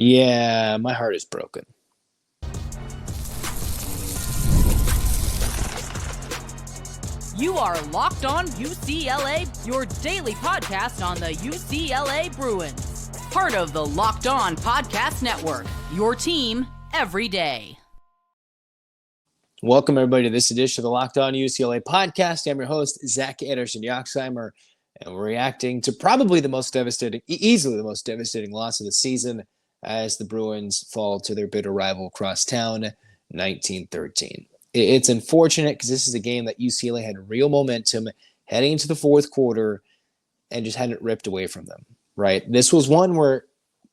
Yeah, my heart is broken. You are Locked On UCLA, your daily podcast on the UCLA Bruins. Part of the Locked On Podcast Network, your team every day. Welcome, everybody, to this edition of the Locked On UCLA podcast. I'm your host, Zach Anderson-Yoxsimer, and we're reacting to probably easily the most devastating loss of the season as the Bruins fall to their bitter rival across town, 19-13. It's unfortunate because this is a game that UCLA had real momentum heading into the fourth quarter and just hadn't ripped away from them, right? This was one where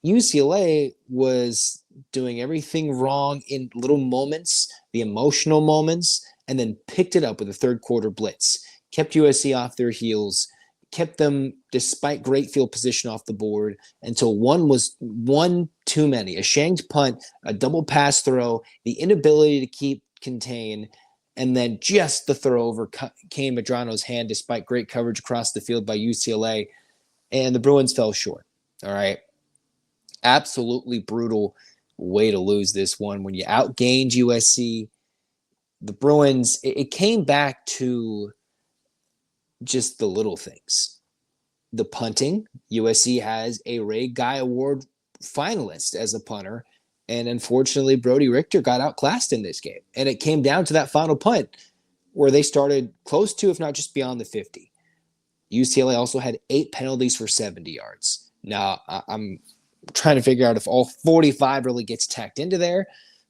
UCLA was doing everything wrong in little moments, the emotional moments, and then picked it up with a third quarter blitz, kept USC off their heels, kept them, despite great field position, off the board until one too many. A shanked punt, a double pass throw, the inability to contain, and then just the throw over Kane Medrano's hand despite great coverage across the field by UCLA, and the Bruins fell short. All right. Absolutely brutal way to lose this one when you outgained USC. The Bruins, it came back to just the little things. The punting, USC has a Ray Guy Award finalist as a punter, and unfortunately, Brody Richter got outclassed in this game. And it came down to that final punt where they started close to, if not just beyond the 50. UCLA also had 8 penalties for 70 yards. Now, I'm trying to figure out if all 45 really gets tacked into there,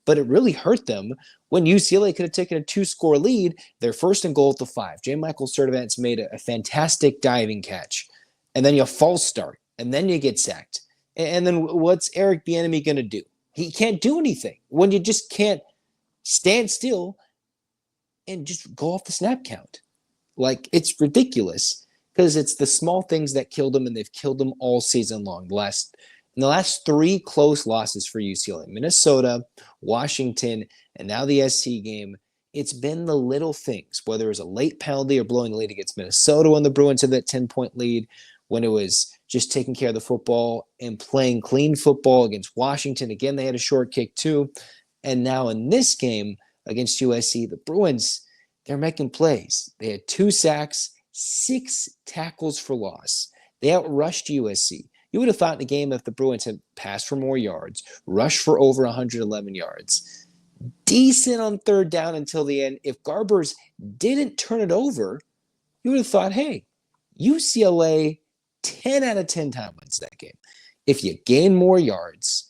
but it really hurt them when UCLA could have taken a 2-score lead. They're first and goal at the 5. J. Michael Sturdivant's made a fantastic diving catch, and then you false start, and then you get sacked. And then what's Eric Bieniemy going to do? He can't do anything when you just can't stand still and just go off the snap count. Like, it's ridiculous because it's the small things that killed them, and they've killed them all season long. In the last 3 close losses for UCLA, Minnesota, Washington, and now the SC game, it's been the little things, whether it was a late penalty or blowing a lead against Minnesota when the Bruins had that 10-point lead, when it was just taking care of the football and playing clean football against Washington. Again, they had a short kick too. And now in this game against USC, the Bruins, they're making plays. They had 2 sacks, 6 tackles for loss. They outrushed USC. You would have thought in the game if the Bruins had passed for more yards, rushed for over 111 yards, decent on third down until the end. If Garbers didn't turn it over, you would have thought, hey, UCLA 10 out of 10 time wins that game. If you gain more yards,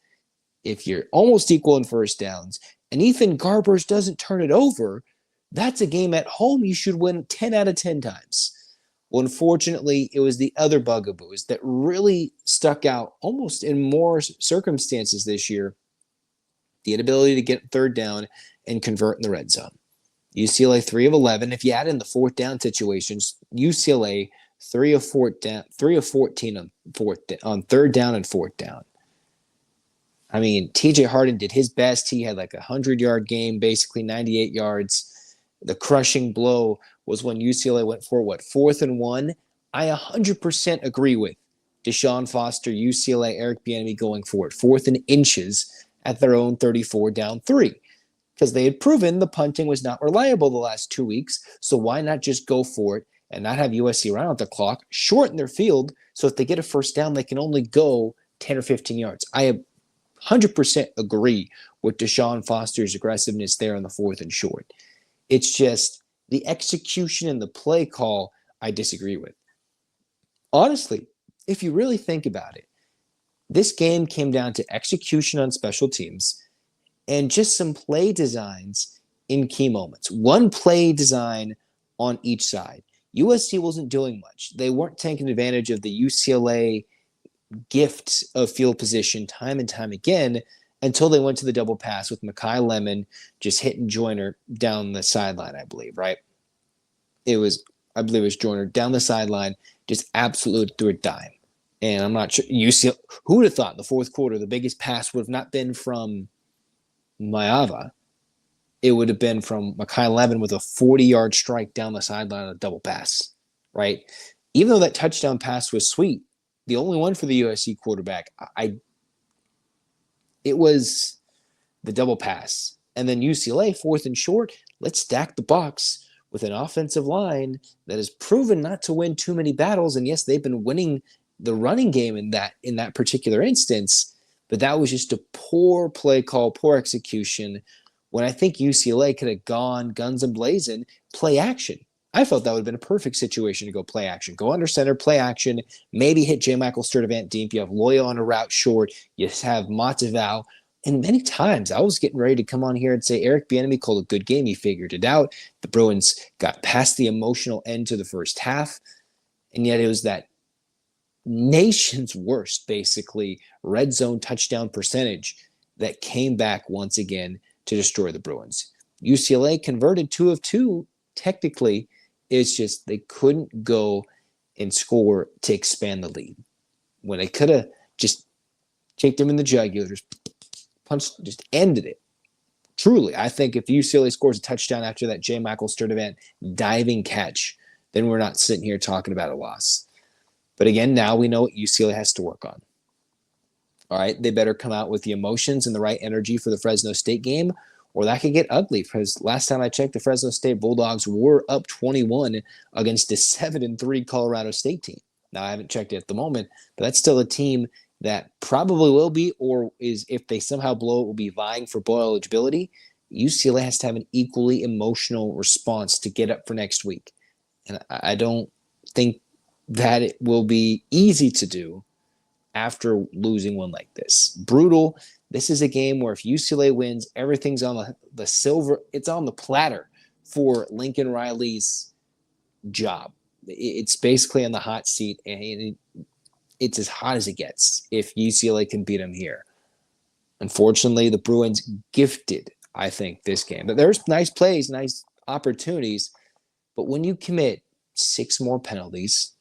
if you're almost equal in first downs, and Ethan Garbers doesn't turn it over, that's a game at home you should win 10 out of 10 times. Well, unfortunately, it was the other bugaboos that really stuck out almost in more circumstances this year. The inability to get third down and convert in the red zone. UCLA 3 of 11. If you add in the fourth down situations, UCLA 3 of 14 on third down and fourth down. I mean, TJ Harden did his best. He had like a 100-yard game, basically 98 yards. The crushing blow was when UCLA went for 4th and 1. I 100% agree with DeShaun Foster, UCLA, Eric Bieniemy going for it. 4th and inches at their own 34 down 3. Because they had proven the punting was not reliable the last 2 weeks. So why not just go for it and not have USC run out the clock, shorten their field, so if they get a first down, they can only go 10 or 15 yards. I 100% agree with DeShaun Foster's aggressiveness there on the 4th and short. It's just the execution and the play call I disagree with. Honestly, if you really think about it, this game came down to execution on special teams and just some play designs in key moments. One play design on each side. USC wasn't doing much. They weren't taking advantage of the UCLA gift of field position time and time again until they went to the double pass with Mekhi Lemon just hitting Joyner down the sideline, I believe, right? I believe it was Joyner down the sideline, just absolute through a dime. And I'm not sure, UCLA, who would have thought in the fourth quarter the biggest pass would have not been from Maiava. It would have been from Mekhi Lemon with a 40-yard strike down the sideline on a double pass, right? Even though that touchdown pass was sweet, the only one for the USC quarterback, It was the double pass. And then UCLA, 4th and short, let's stack the box with an offensive line that has proven not to win too many battles. And yes, they've been winning the running game in that particular instance, but that was just a poor play call, poor execution, when I think UCLA could have gone guns and blazing, play action. I felt that would have been a perfect situation to go play action. Go under center, play action, maybe hit J. Michael Sturdivant deep. You have Loya on a route short. You have Matavao. And many times I was getting ready to come on here and say Eric Bieniemy called a good game. He figured it out. The Bruins got past the emotional end to the first half. And yet it was that nation's worst, basically, red zone touchdown percentage that came back once again to destroy the Bruins. UCLA converted 2 of 2. Technically, it's just they couldn't go and score to expand the lead. When they could have just kicked him in the jugular, just ended it. Truly, I think if UCLA scores a touchdown after that J. Michael Sturdivant diving catch, then we're not sitting here talking about a loss. But again, now we know what UCLA has to work on. All right, they better come out with the emotions and the right energy for the Fresno State game, or that could get ugly, because last time I checked, the Fresno State Bulldogs were up 21 against a 7-3 Colorado State team. Now, I haven't checked it at the moment, but that's still a team that probably will be, or is, if they somehow blow it, will be vying for bowl eligibility. UCLA has to have an equally emotional response to get up for next week. And I don't think that it will be easy to do after losing one like this. Brutal. This is a game where if UCLA wins, everything's on the silver. It's on the platter for Lincoln Riley's job. It's basically on the hot seat, and it's as hot as it gets if UCLA can beat them here. Unfortunately, the Bruins gifted, I think, this game. But there's nice plays, nice opportunities, but when you commit 6 more penalties,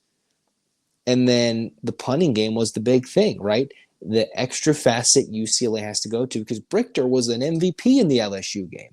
and then the punting game was the big thing, right? The extra facet UCLA has to go to, because Brichter was an MVP in the LSU game.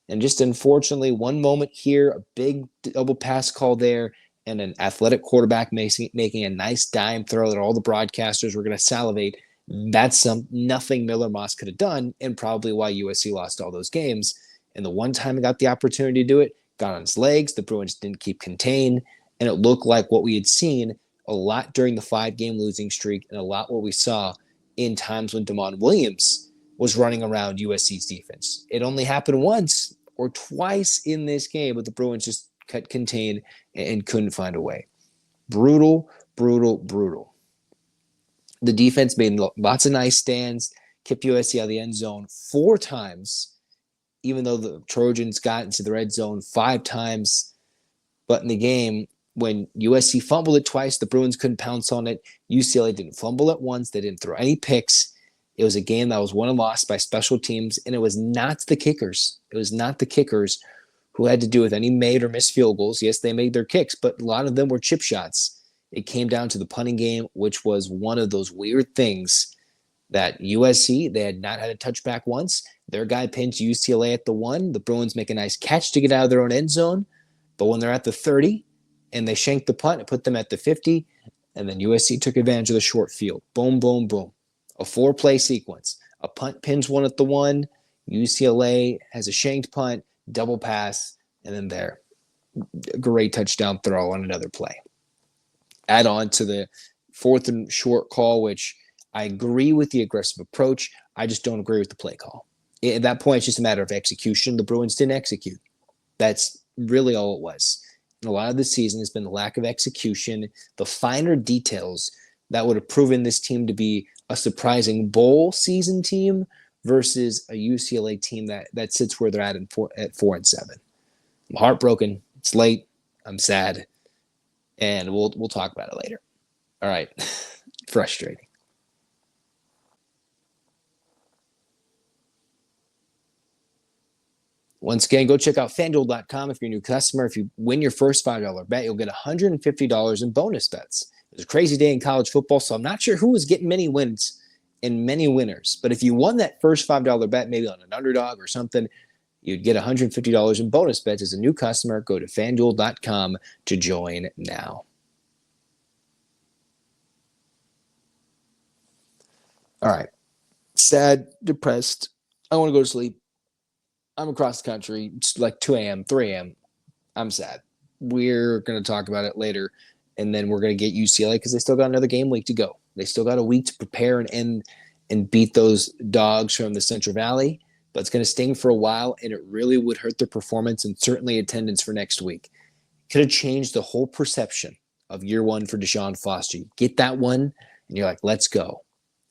And just unfortunately, one moment here, a big double pass call there, and an athletic quarterback making a nice dime throw that all the broadcasters were going to salivate. That's nothing Miller Moss could have done, and probably why USC lost all those games. And the one time he got the opportunity to do it, got on his legs. The Bruins didn't keep contained, and it looked like what we had seen a lot during the 5-game losing streak, and a lot what we saw in times when Damon Williams was running around USC's defense. It only happened once or twice in this game, but the Bruins just cut contained and couldn't find a way. Brutal, brutal, brutal. The defense made lots of nice stands, kept USC out of the end zone 4 times, even though the Trojans got into the red zone 5 times. But in the game, when USC fumbled it twice, the Bruins couldn't pounce on it. UCLA didn't fumble it once. They didn't throw any picks. It was a game that was won and lost by special teams, and it was not the kickers. It was not the kickers who had to do with any made or missed field goals. Yes, they made their kicks, but a lot of them were chip shots. It came down to the punting game, which was one of those weird things that USC, they had not had a touchback once. Their guy pinned UCLA at the 1. The Bruins make a nice catch to get out of their own end zone, but when they're at the 30 and they shanked the punt, it put them at the 50, and then USC took advantage of the short field. Boom, boom, boom. A 4-play sequence. A punt pins one at the 1. UCLA has a shanked punt, double pass, and then there. Great touchdown throw on another play. Add on to the 4th and short call, which I agree with the aggressive approach. I just don't agree with the play call. At that point, it's just a matter of execution. The Bruins didn't execute. That's really all it was. And a lot of the season has been the lack of execution, the finer details that would have proven this team to be a surprising bowl season team versus a UCLA team that sits where they're at 4-7. I'm heartbroken. It's late. I'm sad. And we'll talk about it later. All right. Frustrating. Once again, go check out FanDuel.com if you're a new customer. If you win your first $5 bet, you'll get $150 in bonus bets. It was a crazy day in college football, so I'm not sure who was getting many wins and many winners. But if you won that first $5 bet, maybe on an underdog or something, you'd get $150 in bonus bets as a new customer. Go to FanDuel.com to join now. All right. sad, depressed. I want to go to sleep. I'm across the country. It's like 2 a.m., 3 a.m. I'm sad. We're going to talk about it later. And then we're going to get UCLA because they still got another game week to go. They still got a week to prepare and beat those dogs from the Central Valley. But it's going to sting for a while, and it really would hurt their performance and certainly attendance for next week. Could have changed the whole perception of year one for DeShaun Foster. You get that one, and you're like, let's go.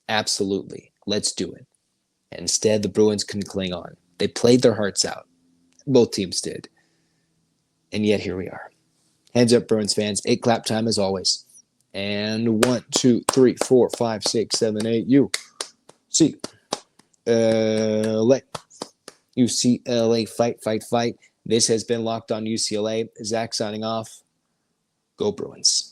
Absolutely. Let's do it. And instead, the Bruins couldn't cling on. They played their hearts out. Both teams did. And yet here we are. Hands up, Bruins fans. 8 clap time as always. And 1, 2, 3, 4, 5, 6, 7, 8. UCLA. UCLA fight, fight, fight. This has been Locked On UCLA. Zach signing off. Go Bruins.